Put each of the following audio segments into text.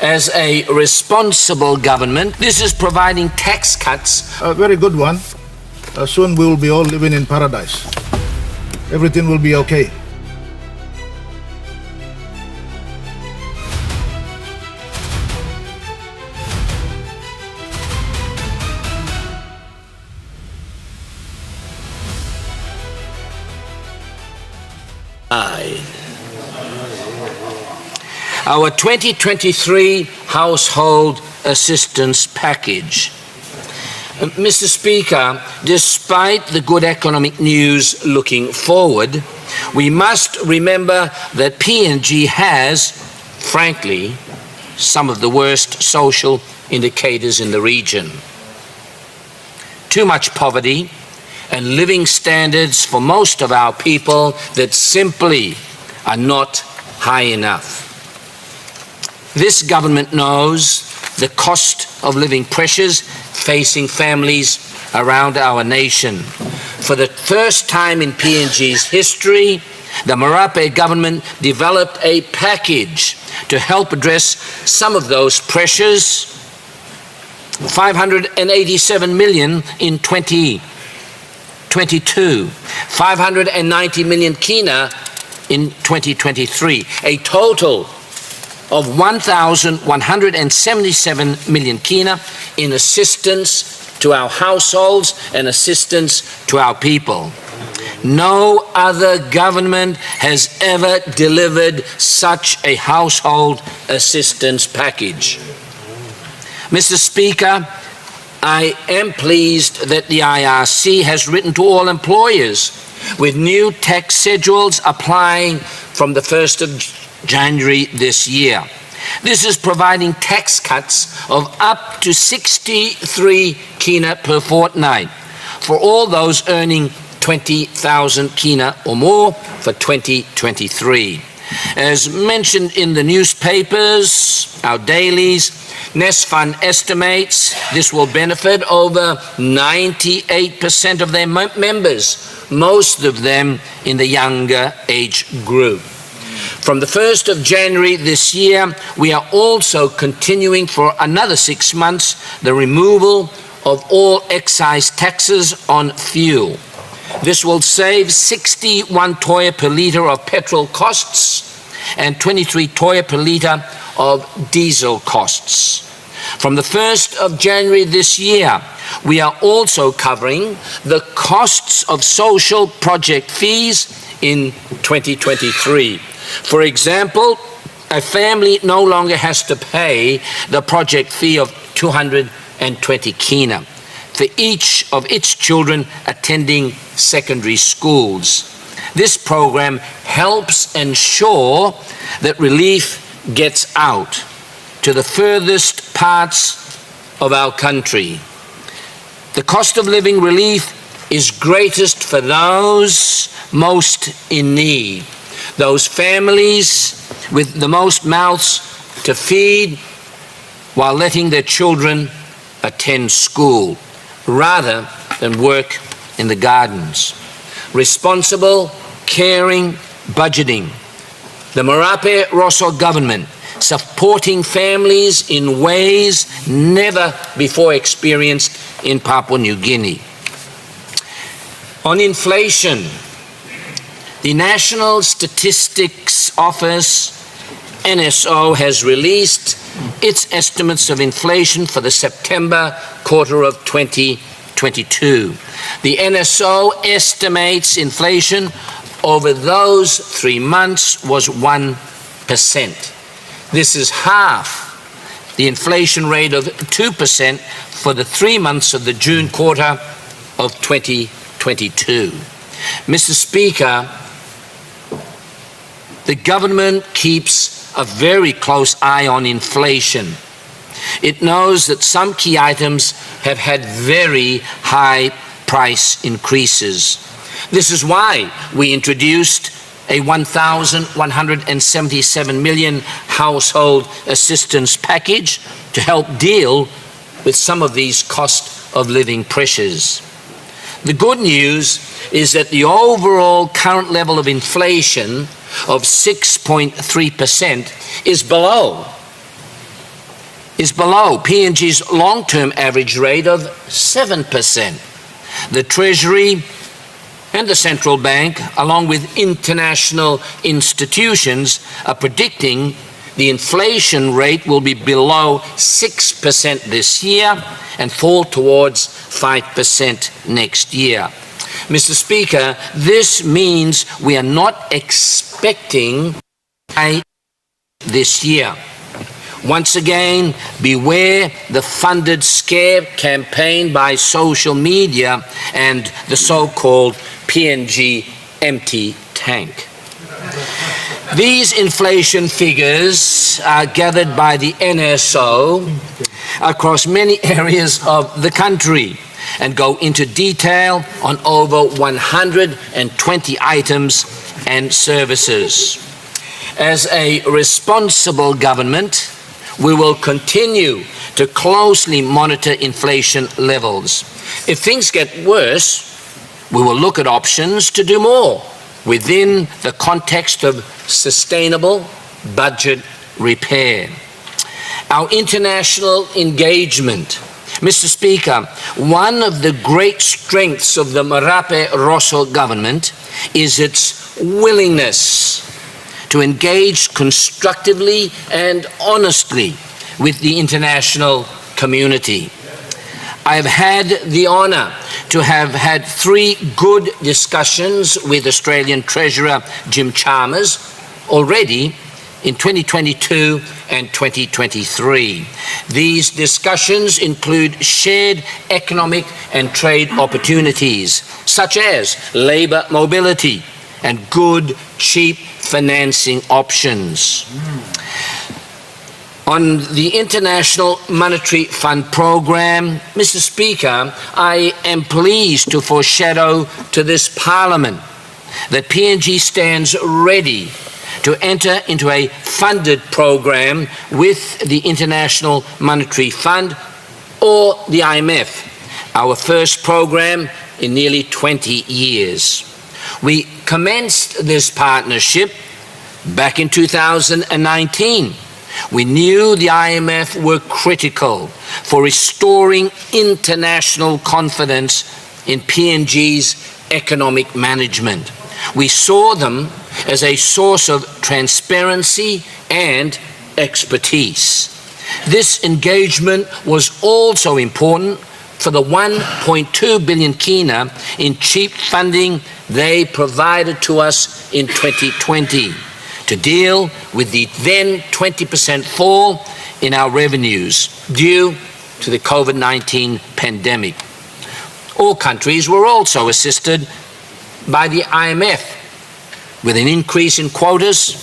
As a responsible government, this is providing tax cuts. A very good one. Soon we will be all living in paradise. Everything will be okay. Our 2023 Household Assistance Package. Mr. Speaker, despite the good economic news looking forward, we must remember that PNG has, frankly, some of the worst social indicators in the region. Too much poverty and living standards for most of our people that simply are not high enough. This government knows the cost of living pressures facing families around our nation. For the first time in PNG's history, the Marape government developed a package to help address some of those pressures. 587 million in 2022, 590 million kina in 2023, a total of 1,177 million kina in assistance to our households and assistance to our people. No other government has ever delivered such a household assistance package. Mr. Speaker, I am pleased that the IRC has written to all employers with new tax schedules applying from the 1st of January this year. This is providing tax cuts of up to 63 kina per fortnight for all those earning 20,000 kina or more for 2023. As mentioned in the newspapers, our dailies, Nest Fund estimates this will benefit over 98% of their members, most of them in the younger age group. From the 1st of January this year, we are also continuing for another 6 months the removal of all excise taxes on fuel. This will save 61 toya per litre of petrol costs and 23 toya per litre of diesel costs. From the 1st of January this year, we are also covering the costs of social project fees in 2023. For example, a family no longer has to pay the project fee of 220 kina for each of its children attending secondary schools. This program helps ensure that relief gets out to the furthest parts of our country. The cost of living relief is greatest for those most in need, those families with the most mouths to feed while letting their children attend school rather than work in the gardens. Responsible, caring budgeting. The Marape Rosso government supporting families in ways never before experienced in Papua New Guinea. On inflation, the National Statistics Office, NSO, has released its estimates of inflation for the September quarter of 2022. The NSO estimates inflation over those 3 months was 1%. This is half the inflation rate of 2% for the 3 months of the June quarter of 2022. Mr. Speaker, the government keeps a very close eye on inflation. It knows that some key items have had very high price increases. This is why we introduced a 1,177 million household assistance package to help deal with some of these cost of living pressures. The good news is that the overall current level of inflation of 6.3% is below is below PNG's long-term average rate of 7%. The Treasury and the Central Bank, along with international institutions, are predicting the inflation rate will be below 6% this year and fall towards 5% next year. Mr. Speaker, this means we are not expecting this year. Once again, beware the funded scare campaign by social media and the so-called PNG empty tank. These inflation figures are gathered by the NSO across many areas of the country and go into detail on over 120 items and services. As a responsible government, we will continue to closely monitor inflation levels. If things get worse, we will look at options to do more within the context of sustainable budget repair. Our international engagement. Mr. Speaker, one of the great strengths of the Marape Rosso government is its willingness to engage constructively and honestly with the international community. I have had the honour to have had 3 good discussions with Australian Treasurer Jim Chalmers already in 2022 and 2023. These discussions include shared economic and trade opportunities, such as labour mobility and good, cheap financing options. On the International Monetary Fund Program, Mr. Speaker, I am pleased to foreshadow to this Parliament that PNG stands ready to enter into a funded program with the International Monetary Fund or the IMF, our first program in nearly 20 years. We commenced this partnership back in 2019. We knew the IMF were critical for restoring international confidence in PNG's economic management. We saw them as a source of transparency and expertise. This engagement was also important for the 1.2 billion kina in cheap funding they provided to us in 2020 to deal with the then 20% fall in our revenues due to the COVID-19 pandemic. All countries were also assisted by the IMF with an increase in quotas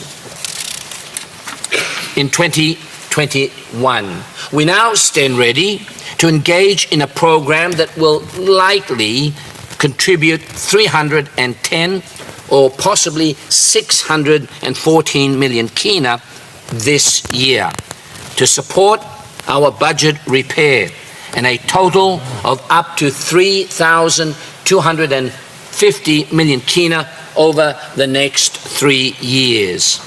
in 2021. We now stand ready to engage in a program that will likely contribute 310 or possibly 614 million kina this year to support our budget repair, and a total of up to 3,250 million kina over the next 3 years.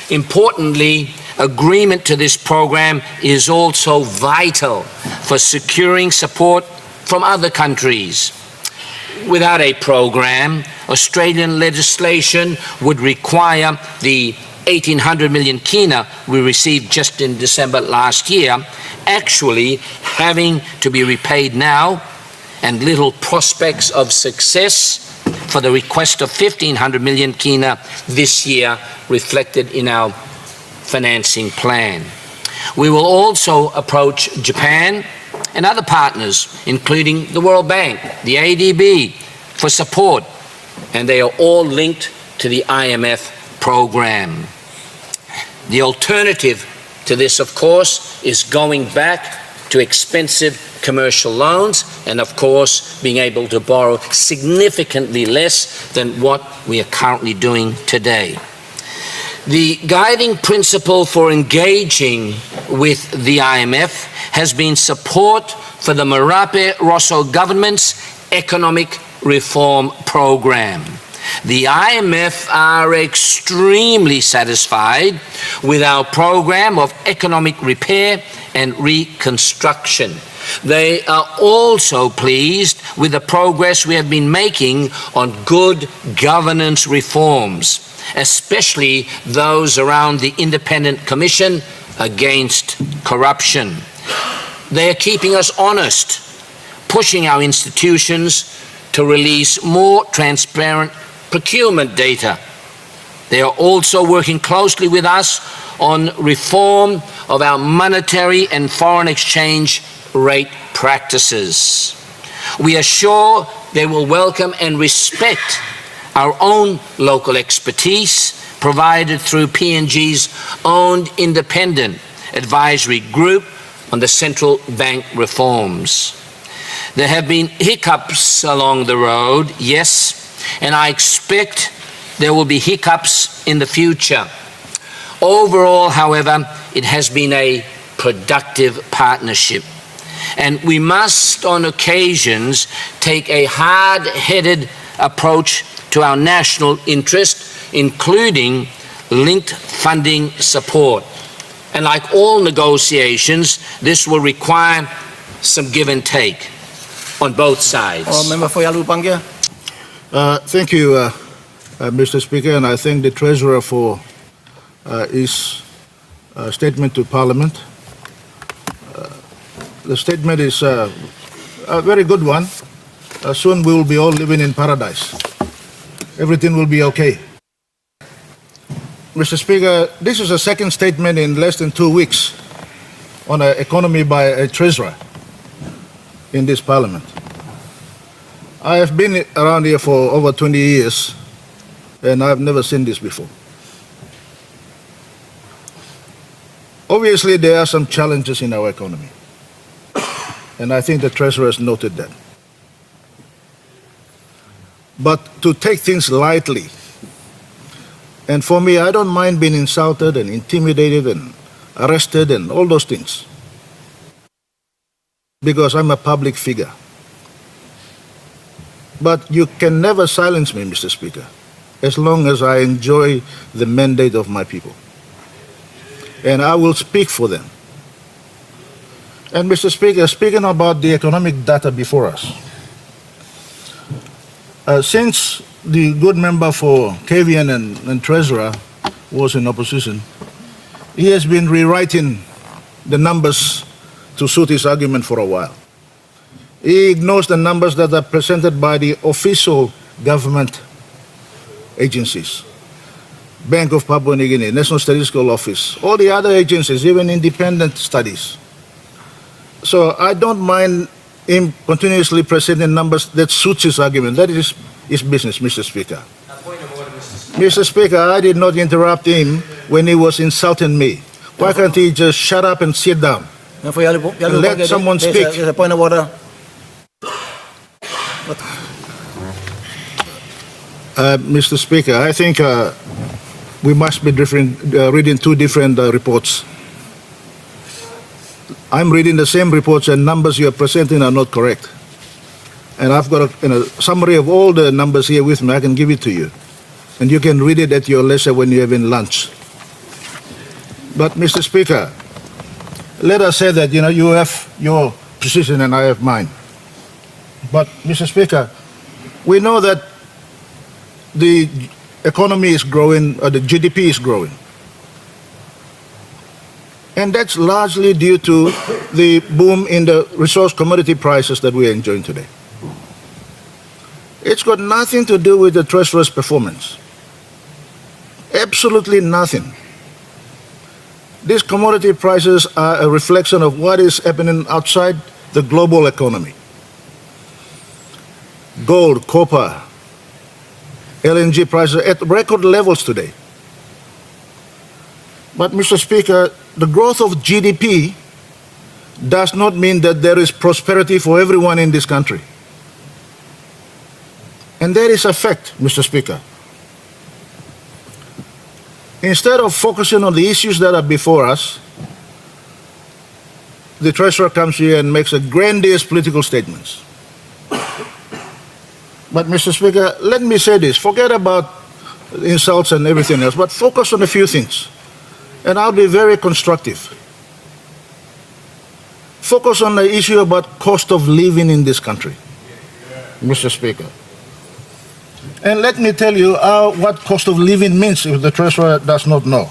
Importantly, agreement to this program is also vital for securing support from other countries. Without a program, Australian legislation would require the 1,800 million kina we received just in December last year actually having to be repaid now, and little prospects of success for the request of 1,500 million kina this year reflected in our financing plan. We will also approach Japan and other partners, including the World Bank, the ADB, for support, and they are all linked to the IMF program. The alternative to this, of course, is going back to expensive commercial loans and, of course, being able to borrow significantly less than what we are currently doing today. The guiding principle for engaging with the IMF has been support for the Marape Rosso government's economic reform program. The IMF are extremely satisfied with our program of economic repair and reconstruction. They are also pleased with the progress we have been making on good governance reforms, especially those around the Independent Commission against corruption. They are keeping us honest, pushing our institutions to release more transparent procurement data. They are also working closely with us on reform of our monetary and foreign exchange rate practices. We are sure they will welcome and respect our own local expertise provided through PNG's owned independent advisory group on the central bank reforms. There have been hiccups along the road, yes, and I expect there will be hiccups in the future. Overall, however, it has been a productive partnership, and we must on occasions take a hard-headed approach to our national interest, including linked funding support. And like all negotiations, this will require some give and take on both sides. Member for Yalupangia. Thank you, Mr. Speaker, and I thank the Treasurer for his statement to Parliament. The statement is a very good one. Soon we will be all living in paradise. Everything will be okay. Mr. Speaker, this is a second statement in less than 2 weeks on an economy by a Treasurer in this Parliament. I have been around here for over 20 years, and I've never seen this before. Obviously, there are some challenges in our economy, and I think the Treasurer has noted that. But to take things lightly, and for me, I don't mind being insulted and intimidated and arrested and all those things, because I'm a public figure. But you can never silence me, Mr. Speaker, as long as I enjoy the mandate of my people. And I will speak for them. And Mr. Speaker, speaking about the economic data before us, since the good member for Kavian and Treasurer was in opposition, he has been rewriting the numbers to suit his argument for a while. He ignores the numbers that are presented by the official government agencies. Bank of Papua New Guinea, National Statistical Office, all the other agencies, even independent studies. So I don't mind him continuously presenting numbers that suits his argument. That is his business, Mr. Speaker. Mr. Speaker, I did not interrupt him when he was insulting me. Why can't he just shut up and sit down? And let someone speak. There's a point of order. Mr. Speaker, I think we must be reading two different reports. I'm reading the same reports, and numbers you are presenting are not correct. And I've got a summary of all the numbers here with me. I can give it to you. And you can read it at your leisure when you're having lunch. But, Mr. Speaker, let us say that, you have your position and I have mine. But, Mr. Speaker, we know that the economy is growing, or the GDP is growing. And that's largely due to the boom in the resource commodity prices that we are enjoying today. It's got nothing to do with the Treasurer's performance. Absolutely nothing. These commodity prices are a reflection of what is happening outside the global economy. Gold, copper, LNG prices are at record levels today. But, Mr. Speaker, the growth of GDP does not mean that there is prosperity for everyone in this country. And there is a fact, Mr. Speaker. Instead of focusing on the issues that are before us, the Treasurer comes here and makes a grandiose political statements. But, Mr. Speaker, let me say this. Forget about insults and everything else, but focus on a few things. And I'll be very constructive. Focus on the issue about cost of living in this country, Mr. Speaker. And let me tell you what cost of living means if the Treasurer does not know.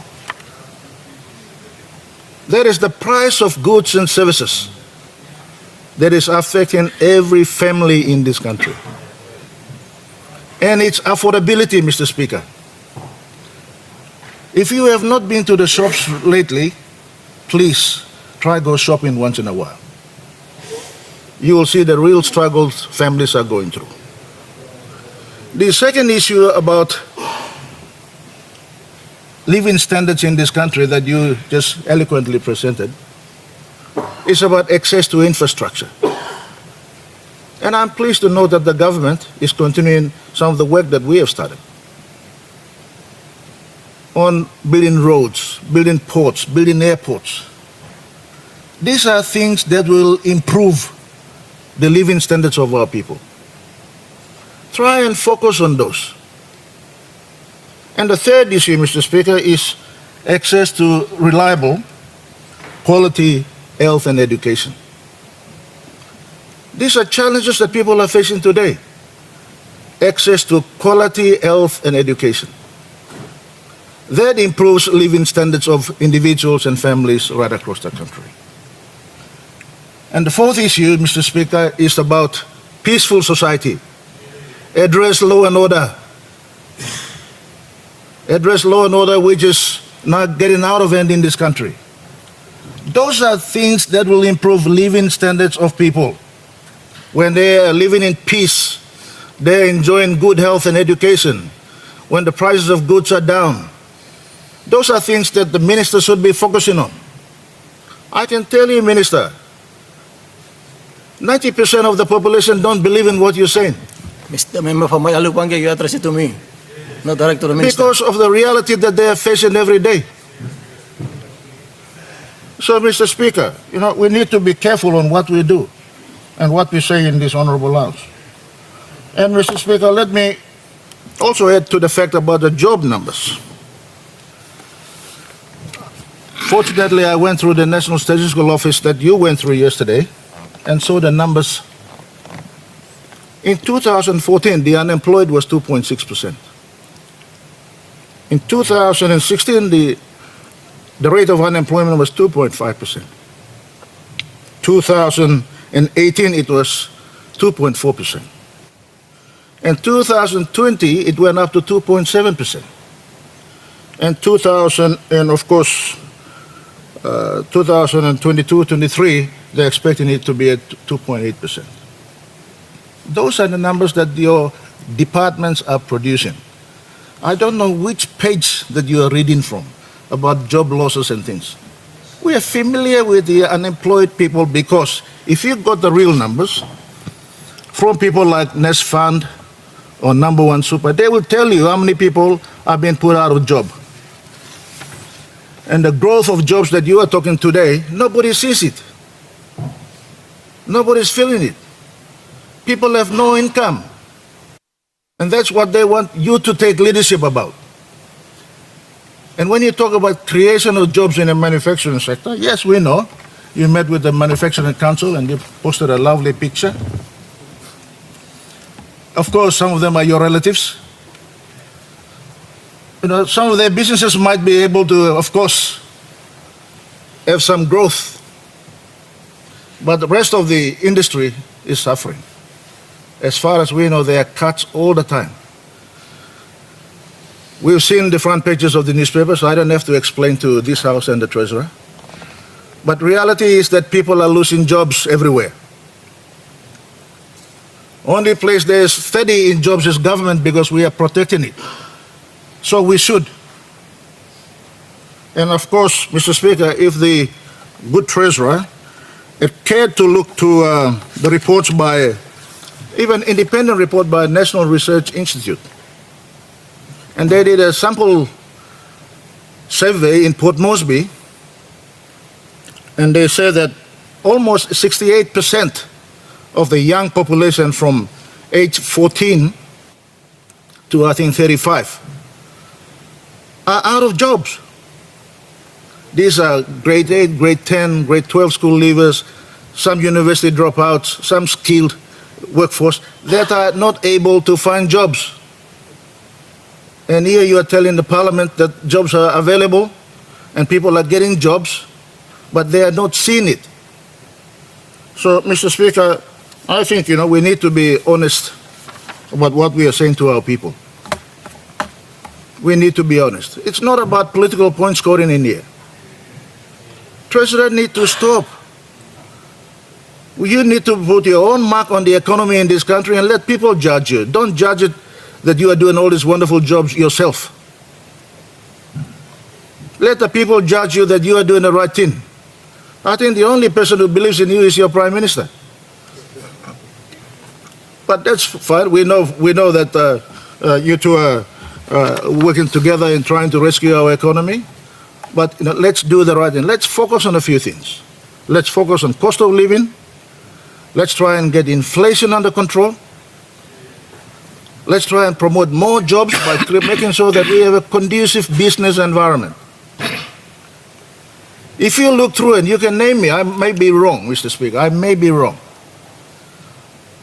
That is the price of goods and services that is affecting every family in this country. And its affordability, Mr. Speaker. If you have not been to the shops lately, please try go shopping once in a while. You will see the real struggles families are going through. The second issue about living standards in this country that you just eloquently presented is about access to infrastructure. And I'm pleased to know that the government is continuing some of the work that we have started on building roads, building ports, building airports. These are things that will improve the living standards of our people. Try and focus on those. And the third issue, Mr. Speaker, is access to reliable, quality health and education. These are challenges that people are facing today. Access to quality health and education. That improves living standards of individuals and families right across the country. And the fourth issue, Mr. Speaker, is about peaceful society. Address law and order. Address law and order which is not getting out of hand in this country. Those are things that will improve living standards of people. When they are living in peace, they're enjoying good health and education. When the prices of goods are down, those are things that the minister should be focusing on. I can tell you, Minister, 90% of the population don't believe in what you're saying. Mr. Member from Alupanga, you address it to me, not direct to the minister. Because of the reality that they are facing every day. So, Mr. Speaker, we need to be careful on what we do and what we say in this honorable house. And, Mr. Speaker, let me also add to the fact about the job numbers. Fortunately, I went through the National Statistical Office that you went through yesterday and saw the numbers. In 2014, the unemployed was 2.6%. In 2016, the rate of unemployment was 2.5%. 2018, it was 2.4%. In 2020, it went up to 2.7%. And 2022-23, they're expecting it to be at 2.8%. Those are the numbers that your departments are producing. I don't know which page that you are reading from about job losses and things. We are familiar with the unemployed people because if you got the real numbers from people like Nest Fund or Number One Super, they will tell you how many people are being put out of job. And the growth of jobs that you are talking today, nobody sees it. Nobody's feeling it. People have no income. And that's what they want you to take leadership about. And when you talk about creation of jobs in the manufacturing sector, yes, we know. You met with the Manufacturing Council and you posted a lovely picture. Of course, some of them are your relatives. Some of their businesses might be able to, of course, have some growth. But the rest of the industry is suffering. As far as we know, there are cuts all the time. We've seen the front pages of the newspapers, so I don't have to explain to this House and the Treasurer. But reality is that people are losing jobs everywhere. Only place there's steady in jobs is government because we are protecting it. So we should. And of course, Mr. Speaker, if the good Treasurer cared to look to the reports by, even independent report by National Research Institute, and they did a sample survey in Port Moresby, and they said that almost 68% of the young population from age 14 to I think 35 are out of jobs. These are grade 8, grade 10, grade 12 school leavers, some university dropouts, some skilled workforce that are not able to find jobs. And here you are telling the parliament that jobs are available and people are getting jobs, but they are not seeing it. So, Mr. Speaker, I think, we need to be honest about what we are saying to our people. We need to be honest. It's not about political point scoring in here. Treasurer need to stop. You need to put your own mark on the economy in this country and let people judge you. Don't judge it that you are doing all these wonderful jobs yourself. Let the people judge you that you are doing the right thing. I think the only person who believes in you is your Prime Minister. But that's fine. We know that you two are working together in trying to rescue our economy. But let's do the right thing. Let's focus on a few things. Let's focus on cost of living. Let's try and get inflation under control. Let's try and promote more jobs by making sure that we have a conducive business environment. If you look through and you can name me, I may be wrong, Mr. Speaker, I may be wrong.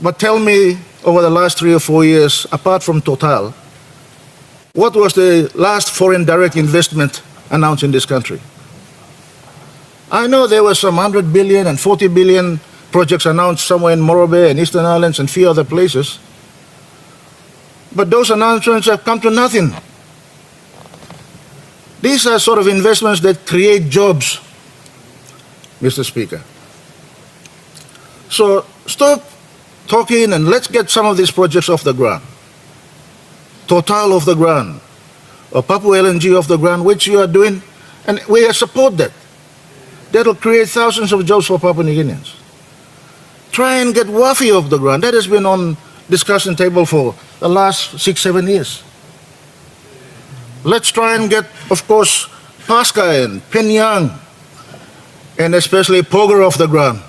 But tell me, over the last 3 or 4 years, apart from Total, what was the last foreign direct investment announced in this country? I know there were some 100 billion and 40 billion projects announced somewhere in Morobe and Eastern Islands and a few other places. But those announcements have come to nothing. These are sort of investments that create jobs, Mr. Speaker. So stop talking and let's get some of these projects off the ground. Total off the ground, or Papua LNG off the ground, which you are doing, and we support that. That'll create thousands of jobs for Papua New Guineans. Try and get WAFI off the ground. That has been on discussion table for the last 6-7 years. Let's try and get, of course, Pasca and Penyang, and especially Pogra off the ground.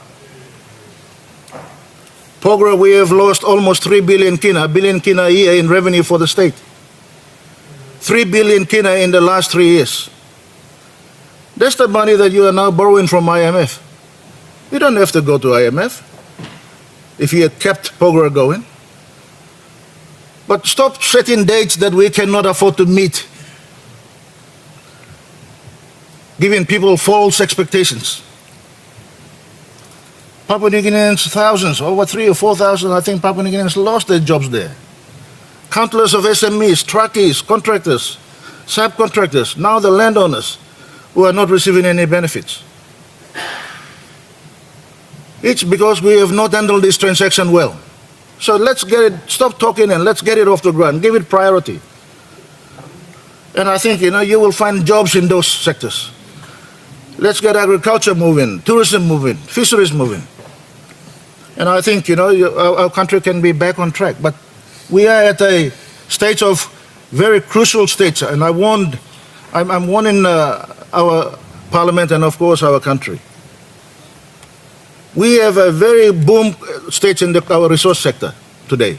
Pogra, we have lost almost 3 billion kina, a year in revenue for the state. 3 billion kina in the last 3 years. That's the money that you are now borrowing from IMF. You don't have to go to IMF if you had kept Pogra going. But stop setting dates that we cannot afford to meet, giving people false expectations. Papua New Guineans, thousands, over 3,000 or 4,000, I think Papua New Guineans lost their jobs there. Countless of SMEs, truckies, contractors, subcontractors, now the landowners who are not receiving any benefits. It's because we have not handled this transaction well. So let's get it, stop talking and let's get it off the ground, give it priority. And I think, you will find jobs in those sectors. Let's get agriculture moving, tourism moving, fisheries moving. And I think, our country can be back on track. But we are at a stage of very crucial stage. And I'm warning our parliament and, of course, our country. We have a very boom stage in our resource sector today.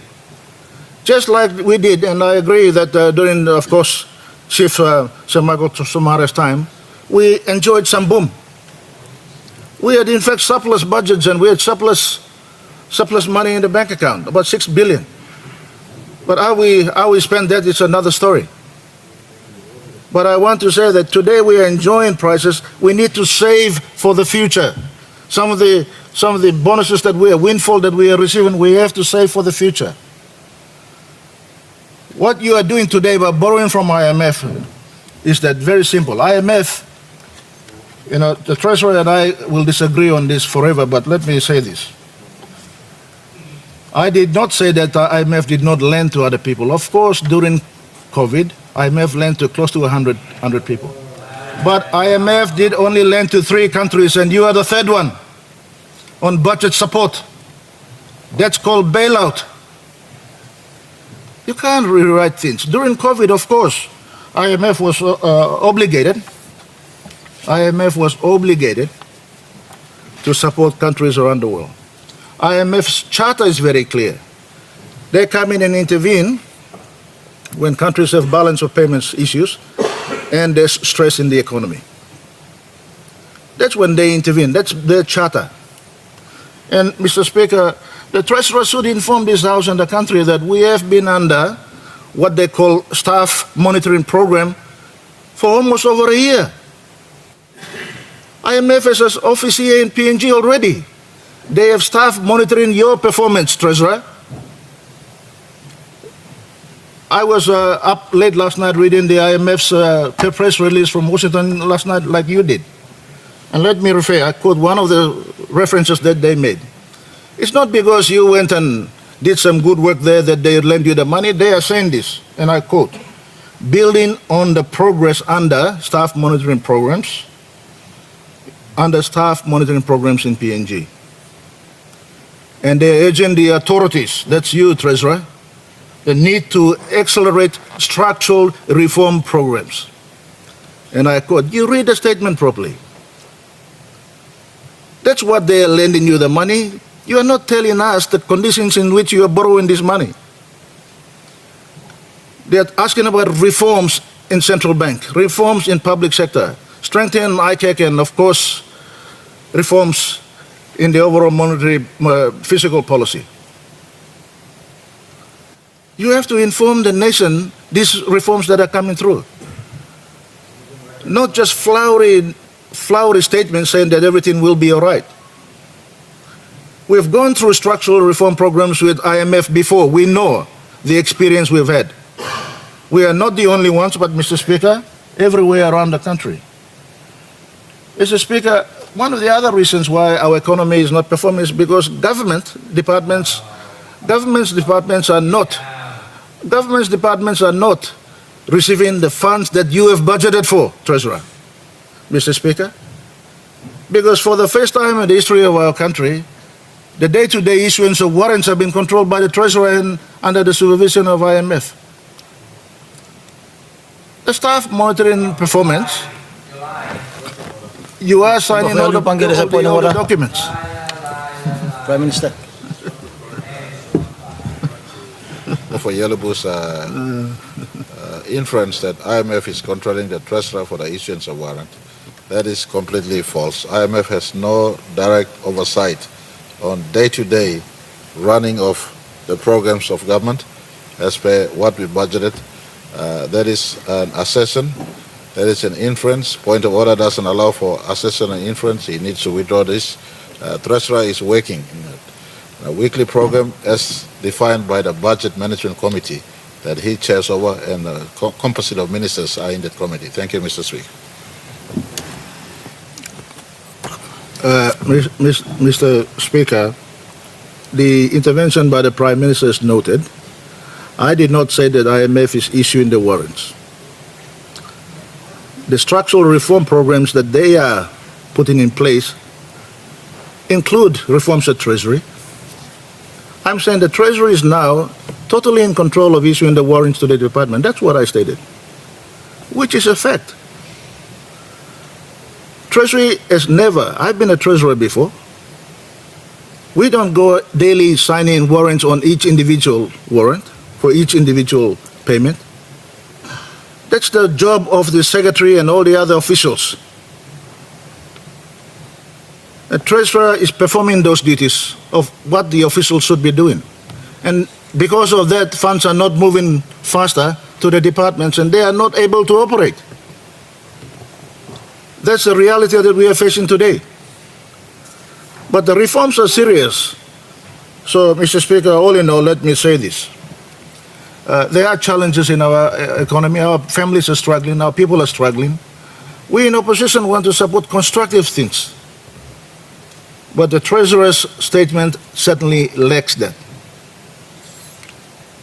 Just like we did, and I agree that during, of course, Chief Sir Michael Somara's time, we enjoyed some boom. We had, in fact, surplus budgets and we had surplus money in the bank account, about 6 billion. But how we spend that is another story. But I want to say that today we are enjoying prices. We need to save for the future. Some of the bonuses windfall that we are receiving, we have to save for the future. What you are doing today by borrowing from IMF is that very simple. IMF, the Treasurer and I will disagree on this forever, but let me say this. I did not say that IMF did not lend to other people. Of course, during COVID, IMF lent to close to 100 people. But IMF did only lend to 3 countries, and you are the 3rd one on budget support. That's called bailout. You can't rewrite things. During COVID, of course, IMF was obligated. IMF was obligated to support countries around the world. IMF's charter is very clear. They come in and intervene when countries have balance of payments issues and there's stress in the economy. That's when they intervene. That's their charter. And Mr. Speaker, the Treasurer should inform this House and the country that we have been under what they call staff monitoring program for almost over a year. IMF has an office here in PNG already. They have staff monitoring your performance, Treasurer. I was up late last night reading the IMF's press release from Washington last night like you did. And let me I quote one of the references that they made. It's not because you went and did some good work there that they lend you the money. They are saying this, and I quote, building on the progress under staff monitoring programs in PNG. And they're urging the authorities, that's you, Treasurer, the need to accelerate structural reform programs. And I quote, you read the statement properly. That's what they are lending you the money. You are not telling us the conditions in which you are borrowing this money. They are asking about reforms in central bank, reforms in public sector, strengthen ICAC, and of course, reforms in the overall monetary fiscal policy. You have to inform the nation these reforms that are coming through. Not just flowery statements saying that everything will be all right. We've gone through structural reform programs with IMF before. We know the experience we've had. We are not the only ones, but Mr. Speaker, everywhere around the country. Mr. Speaker, one of the other reasons why our economy is not performing is because government departments are not receiving the funds that you have budgeted for, Treasurer. Mr. Speaker, because for the first time in the history of our country, the day-to-day issuance of warrants have been controlled by the Treasurer and under the supervision of IMF. The staff monitoring performance, you are signing all the documents. Prime Minister. For Yellowbush inference that IMF is controlling the Treasurer for the issuance of warrant. That is completely false. IMF has no direct oversight on day-to-day running of the programs of government as per what we budgeted. That is an assertion, that is an inference. Point of order doesn't allow for assertion and inference. He needs to withdraw this. Treasurer is working in a weekly program as defined by the Budget Management Committee that he chairs over, and a composite of ministers are in that committee. Thank you, Mr. Speaker. Mr. Speaker, the intervention by the Prime Minister is noted. I did not say that IMF is issuing the warrants. The structural reform programs that they are putting in place include reforms at Treasury. I'm saying the Treasury is now totally in control of issuing the warrants to the department. That's what I stated, which is a fact. Treasury has never, I've been a treasurer before. We don't go daily signing warrants on each individual warrant for each individual payment. That's the job of the secretary and all the other officials. The treasurer is performing those duties of what the officials should be doing. And because of that, funds are not moving faster to the departments and they are not able to operate. That's the reality that we are facing today. But the reforms are serious. So, Mr. Speaker, all in all, let me say this. There are challenges in our economy. Our families are struggling. Our people are struggling. We in opposition want to support constructive things. But the Treasurer's statement certainly lacks that.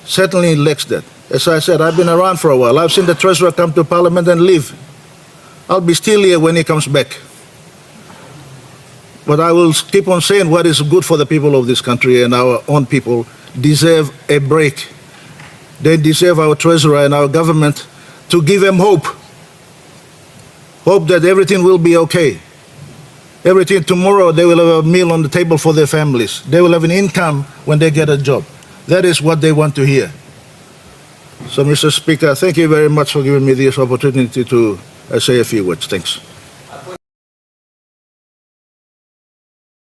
Certainly lacks that. As I said, I've been around for a while. I've seen the Treasurer come to Parliament and leave. I'll be still here when he comes back. But I will keep on saying what is good for the people of this country, and our own people deserve a break. They deserve our Treasurer and our government to give them hope. Hope that everything will be okay. Everything tomorrow, they will have a meal on the table for their families. They will have an income when they get a job. That is what they want to hear. So, Mr. Speaker, thank you very much for giving me this opportunity to say a few words. Thanks.